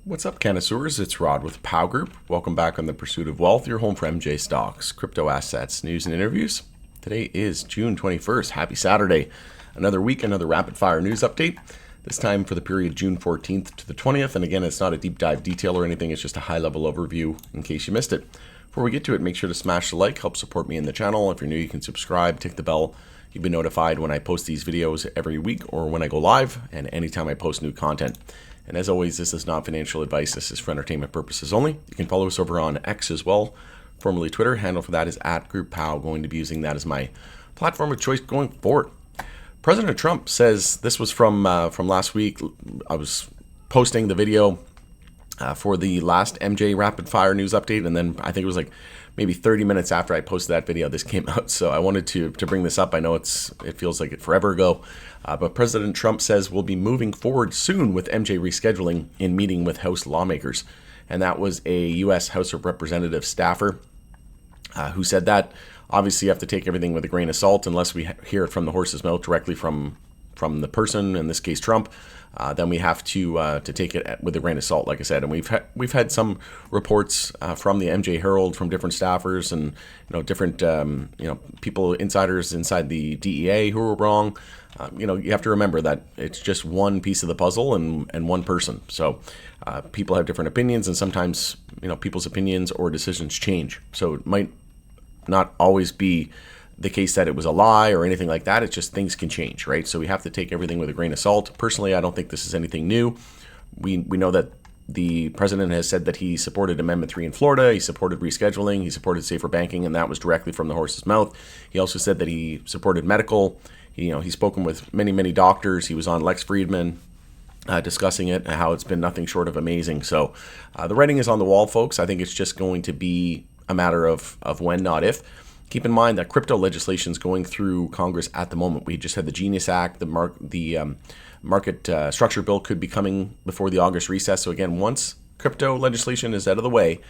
What's up, connoisseurs? It's Rod with Pow Group. Welcome back on The Pursuit of Wealth, your home for MJ stocks, crypto assets, news, and interviews. Today is June 21st. Happy Saturday. Another week, another rapid fire news update. This time for the period June 14th to the 20th. And again, it's not a deep dive detail or anything. It's just a high level overview in case you missed it. Before we get to it, make sure to smash the like, help support me in the channel. If you're new, you can subscribe, tick the bell. You'll be notified when I post these videos every week or when I go live and anytime I post new content. And as always, this is not financial advice. This is for entertainment purposes only. You can follow us over on X as well, formerly Twitter. Handle for that is @GroupPow. Going to be using that as my platform of choice going forward. President Trump says, this was from last week. I was posting the video for the last MJ rapid fire news update, and then I think it was like maybe 30 minutes after I posted that video, this came out. So I wanted to bring this up. I know it feels like it forever ago, but President Trump says we'll be moving forward soon with MJ rescheduling in meeting with House lawmakers. And that was a U.S. House of Representatives staffer who said that. Obviously, you have to take everything with a grain of salt unless we hear it from the horse's mouth directly from the person, in this case Trump. Then we have to take it with a grain of salt, like I said. And we've had some reports from the MJ Herald, from different staffers, and different people, insiders inside the DEA who were wrong. You have to remember that it's just one piece of the puzzle and one person. So people have different opinions, and sometimes people's opinions or decisions change. So it might not always be the case that it was a lie or anything like that. It's just things can change, right? So we have to take everything with a grain of salt. Personally, I don't think this is anything new. We know that the president has said that he supported Amendment 3 in Florida. He supported rescheduling. He supported safer banking, and that was directly from the horse's mouth. He also said that he supported medical. He's spoken with many doctors. He was on Lex Friedman discussing it and how it's been nothing short of amazing. So the writing is on the wall, folks. I think it's just going to be a matter of when, not if. Keep in mind that crypto legislation is going through Congress at the moment. We just had the Genius Act. The market structure bill could be coming before the August recess. So again, once crypto legislation is out of the way,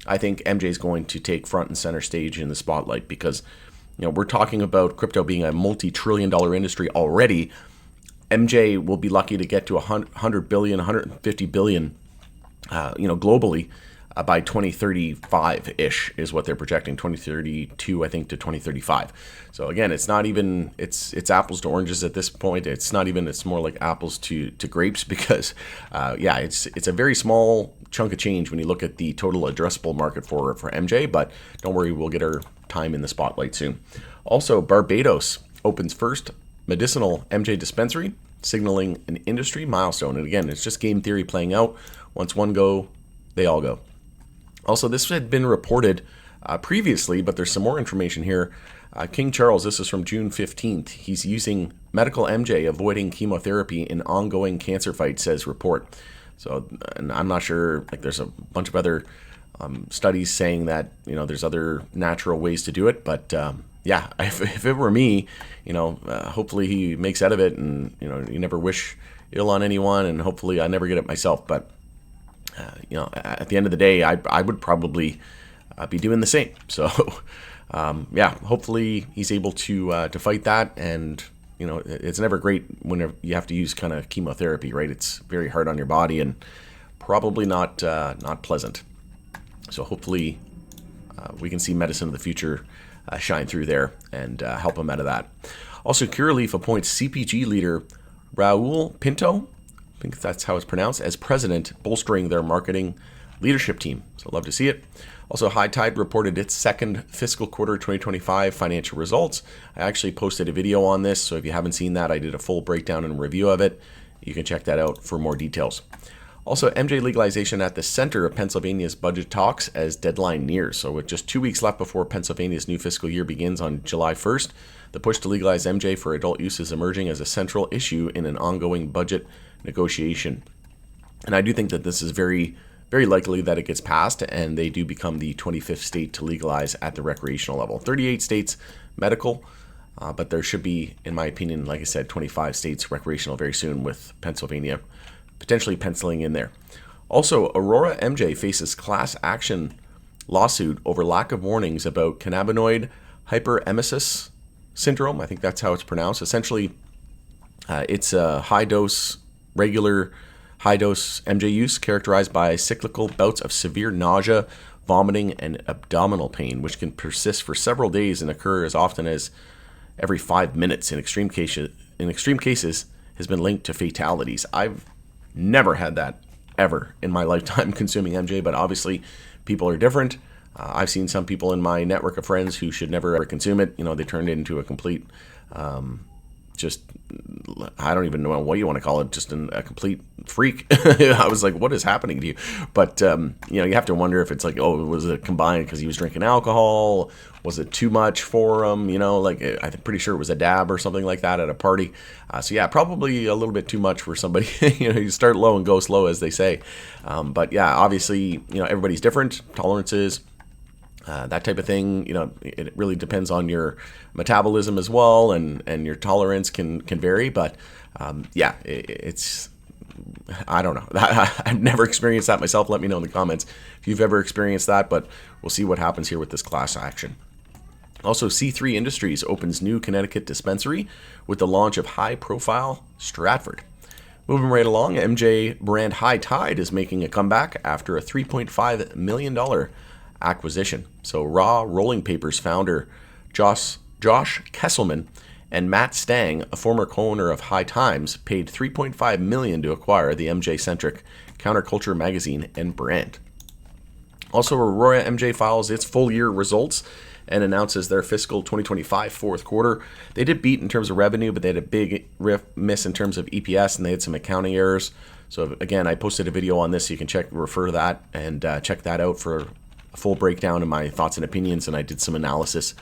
I think MJ is going to take front and center stage in the spotlight, because we're talking about crypto being a multi-trillion-dollar industry already. MJ will be lucky to get to 100 billion, 150 billion, globally. By 2035-ish is what they're projecting, 2032, I think, to 2035. So again, it's not even, it's apples to oranges at this point. It's more like apples to grapes, because, it's a very small chunk of change when you look at the total addressable market for MJ, but don't worry, we'll get our time in the spotlight soon. Also, Barbados opens first medicinal MJ dispensary, signaling an industry milestone. And again, it's just game theory playing out. Once one go, they all go. Also, this had been reported previously, but there's some more information here. King Charles, this is from June 15th. He's using medical MJ, avoiding chemotherapy in ongoing cancer fight, says report. So, and I'm not sure, there's a bunch of other studies saying that, there's other natural ways to do it. But if it were me, hopefully he makes out of it, and, you never wish ill on anyone, and hopefully I never get it myself. But at the end of the day, I would probably be doing the same. So, hopefully he's able to fight that. And, it's never great when you have to use kind of chemotherapy, right? It's very hard on your body and probably not pleasant. So hopefully we can see medicine of the future shine through there and help him out of that. Also, Curaleaf appoints CPG leader Raul Pinto, I think that's how it's pronounced, as president, bolstering their marketing leadership team. So love to see it. Also, High Tide reported its second fiscal quarter 2025 financial results. I actually posted a video on this, so if you haven't seen that, I did a full breakdown and review of it. You can check that out for more details. Also, MJ legalization at the center of Pennsylvania's budget talks as deadline nears. So with just 2 weeks left before Pennsylvania's new fiscal year begins on July 1st, the push to legalize MJ for adult use is emerging as a central issue in an ongoing budget negotiation. And I do think that this is very, very likely that it gets passed and they do become the 25th state to legalize at the recreational level. 38 states medical, but there should be, in my opinion, like I said, 25 states recreational very soon, with Pennsylvania potentially penciling in there. Also, Aurora MJ faces class action lawsuit over lack of warnings about cannabinoid hyperemesis syndrome. I think that's how it's pronounced. Essentially, it's a high dose regular High-dose MJ use characterized by cyclical bouts of severe nausea, vomiting, and abdominal pain, which can persist for several days and occur as often as every 5 minutes. In extreme cases, has been linked to fatalities. I've never had that ever in my lifetime consuming MJ, but obviously people are different. I've seen some people in my network of friends who should never ever consume it. They turned it into a complete, just, I don't even know what you want to call it, just a complete freak. I was like, what is happening to you? But, you have to wonder if it's like, was it combined because he was drinking alcohol? Was it too much for him? I'm pretty sure it was a dab or something like that at a party. So yeah, probably a little bit too much for somebody. You start low and go slow, as they say. But yeah, obviously, everybody's different, tolerances, that type of thing. It really depends on your metabolism as well, and your tolerance can vary. But yeah, it's, I don't know. I've never experienced that myself. Let me know in the comments if you've ever experienced that, but we'll see what happens here with this class action. Also, C3 Industries opens new Connecticut dispensary with the launch of high-profile Stratford. Moving right along, MJ brand High Tide is making a comeback after a $3.5 million acquisition. So Raw Rolling Papers founder Josh Kesselman and Matt Stang, a former co-owner of High Times, paid $3.5 million to acquire the MJ-centric counterculture magazine and brand. Also, Aurora MJ files its full-year results and announces their fiscal 2025 fourth quarter. They did beat in terms of revenue, but they had a big miss in terms of EPS, and they had some accounting errors. So again, I posted a video on this, so you can refer to that and check that out for a full breakdown of my thoughts and opinions, and I did some analysis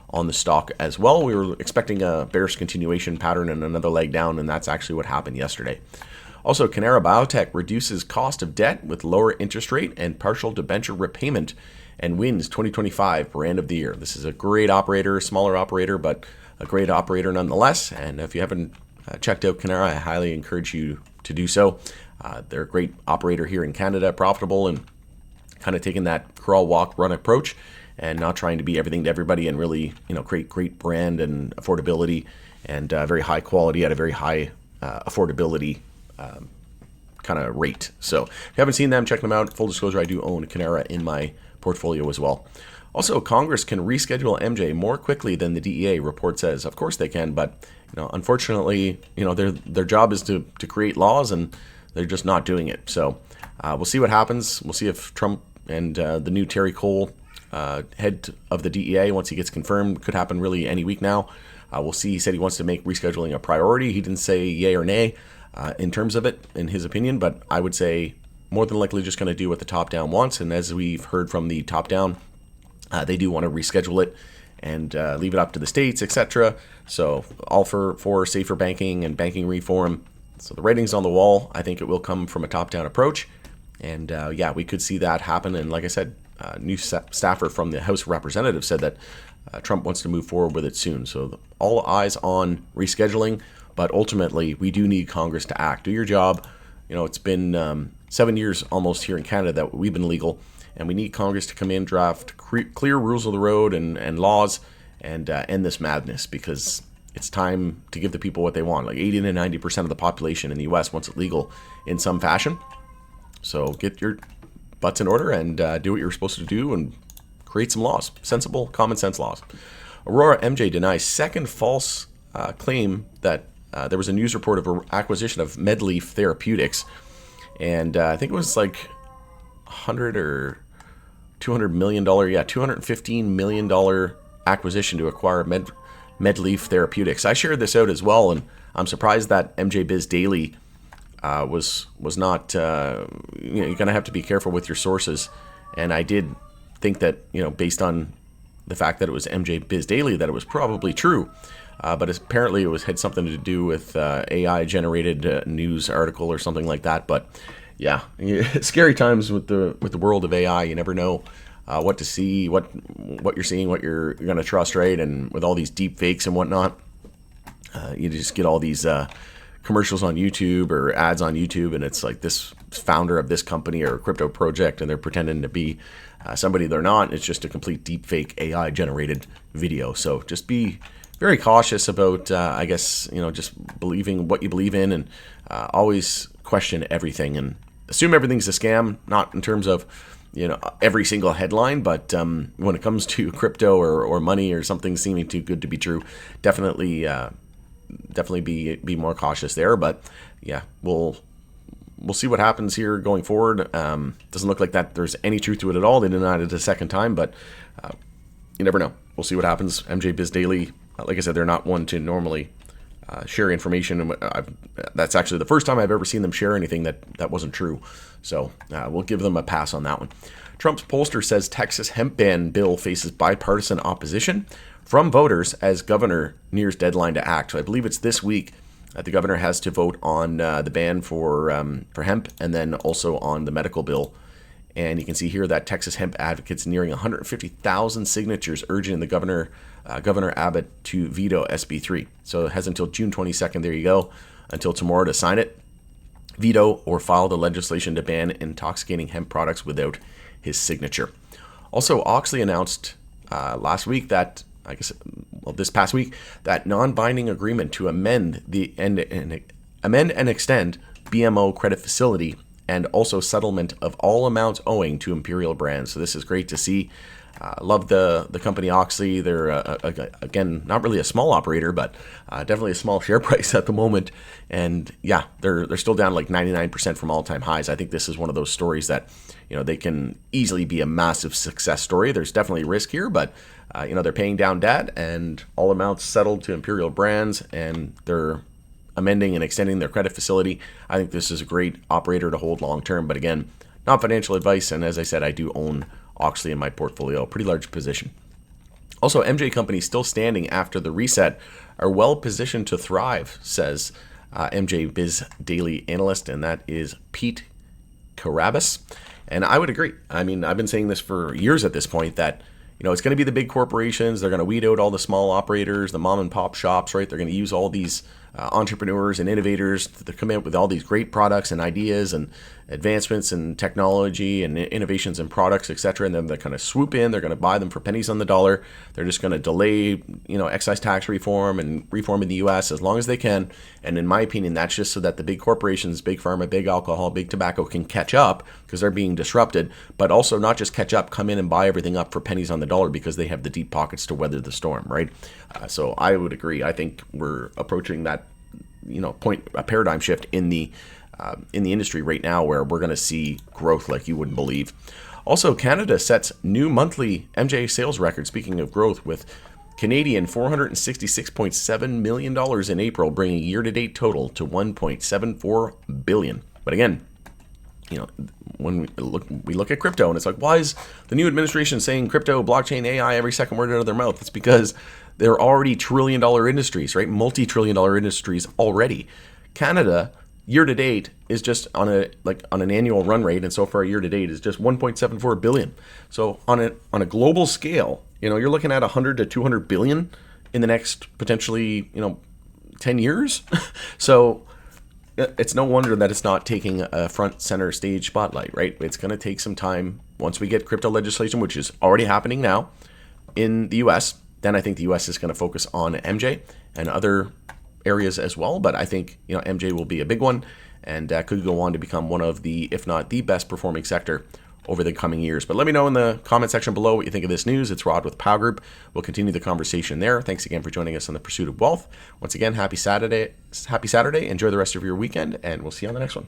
on the stock as well. We were expecting a bearish continuation pattern and another leg down, and that's actually what happened yesterday. Also, Cannara Biotech reduces cost of debt with lower interest rate and partial debenture repayment and wins 2025 Brand of the Year. This is a great operator, smaller operator, but a great operator nonetheless. And if you haven't checked out Cannara, I highly encourage you to do so. They're a great operator here in Canada, profitable, and kind of taking that crawl, walk, run approach, and not trying to be everything to everybody, and really, create great brand and affordability and very high quality at a very high affordability kind of rate. So if you haven't seen them, check them out. Full disclosure, I do own Cannara in my portfolio as well. Also, Congress can reschedule MJ more quickly than the DEA report says. Of course they can, but unfortunately, their job is to create laws, and they're just not doing it. So we'll see what happens. We'll see if Trump and the new Terry Cole, head of the DEA, once he gets confirmed, could happen really any week now. We'll see. He said he wants to make rescheduling a priority. He didn't say yay or nay in terms of it, in his opinion, but I would say more than likely just going to do what the top-down wants. And as we've heard from the top-down, they do want to reschedule it and leave it up to the states, etc. So all for safer banking and banking reform. So the writing's on the wall. I think it will come from a top-down approach. And yeah, we could see that happen. And like I said, new staffer from the House of Representatives said that Trump wants to move forward with it soon. So all eyes on rescheduling. But ultimately, we do need Congress to act. Do your job. It's been 7 years almost here in Canada that we've been legal, and we need Congress to come in, draft clear rules of the road and laws, and end this madness, because it's time to give the people what they want. Like 80 to 90% of the population in the U.S. wants it legal in some fashion. So get your butts in order and do what you're supposed to do and create some laws, sensible, common sense laws. Aurora MJ denies second false claim that there was a news report of an acquisition of MedLeaf Therapeutics. And I think it was like $100 or $200 million, $215 million acquisition to acquire MedLeaf Therapeutics. I shared this out as well, and I'm surprised that MJ Biz Daily was not, you're going to have to be careful with your sources. And I did think that, based on the fact that it was MJ Biz Daily, that it was probably true. But apparently it had something to do with AI-generated news article or something like that. But yeah, scary times with the world of AI. You never know what to see, what you're seeing, what you're going to trust, right? And with all these deep fakes and whatnot, you just get all these commercials on YouTube or ads on YouTube, and it's like this founder of this company or crypto project, and they're pretending to be somebody they're not. It's just a complete deep fake AI-generated video. So just be very cautious about, I guess, just believing what you believe in, and always question everything and assume everything's a scam, not in terms of, every single headline, but when it comes to crypto or money or something seeming too good to be true, definitely be more cautious there. But yeah, we'll see what happens here going forward. Doesn't look like that there's any truth to it at all. They denied it a second time, but you never know. We'll see what happens. MJ Biz Daily, like I said, they're not one to normally share information. That's actually the first time I've ever seen them share anything that wasn't true. So we'll give them a pass on that one. Trump's pollster says Texas hemp ban bill faces bipartisan opposition from voters as governor nears deadline to act. So I believe it's this week that the governor has to vote on the ban for hemp and then also on the medical bill. And you can see here that Texas hemp advocates nearing 150,000 signatures urging the Governor Abbott to veto SB3. So it has until June 22nd, there you go, until tomorrow to sign it, veto, or file the legislation to ban intoxicating hemp products without his signature. Also, Auxly announced last week that, this past week, that non-binding agreement to amend and extend BMO credit facility and also settlement of all amounts owing to Imperial Brands. So this is great to see. Love the company Auxly. They're, again, not really a small operator, but definitely a small share price at the moment. And yeah, they're still down like 99% from all-time highs. I think this is one of those stories that, they can easily be a massive success story. There's definitely risk here, but, they're paying down debt and all amounts settled to Imperial Brands, and they're amending and extending their credit facility. I think this is a great operator to hold long-term, but again, not financial advice. And as I said, I do own Auxly in my portfolio, pretty large position. Also, MJ companies still standing after the reset are well positioned to thrive, says MJ Biz Daily analyst, and that is Pete Carabas. And I would agree. I mean, I've been saying this for years at this point that, it's going to be the big corporations. They're going to weed out all the small operators, the mom and pop shops, right? They're going to use all these entrepreneurs and innovators to come in with all these great products and ideas and advancements in technology and innovations in products, etc. And then they kind of swoop in. They're going to buy them for pennies on the dollar. They're just going to delay, excise tax reform and reform in the U.S. as long as they can. And in my opinion, that's just so that the big corporations, big pharma, big alcohol, big tobacco can catch up because they're being disrupted, but also not just catch up, come in and buy everything up for pennies on the dollar because they have the deep pockets to weather the storm, right? So I would agree. I think we're approaching that, a paradigm shift in the industry right now where we're going to see growth like you wouldn't believe. Also, Canada sets new monthly MJ sales record, speaking of growth, with Canadian $466.7 million in April, bringing year-to-date total to $1.74 billion. But again, when we look at crypto and it's like, why is the new administration saying crypto, blockchain, AI every second word out of their mouth? It's because they're already trillion-dollar industries, right? Multi-trillion-dollar industries already. Canada, year to date, is just on an annual run rate, and so far year to date is just 1.74 billion. So on a global scale, you're looking at 100 to 200 billion in the next potentially 10 years. So it's no wonder that it's not taking a front center stage spotlight, right? It's going to take some time once we get crypto legislation, which is already happening now in the US. Then I think the US is going to focus on MJ and other areas as well. But I think, MJ will be a big one and could go on to become one of the, if not the best performing sector over the coming years. But let me know in the comment section below what you think of this news. It's Rod with Pow Group. We'll continue the conversation there. Thanks again for joining us on the Pursuit of Wealth. Once again, happy Saturday. Enjoy the rest of your weekend, and we'll see you on the next one.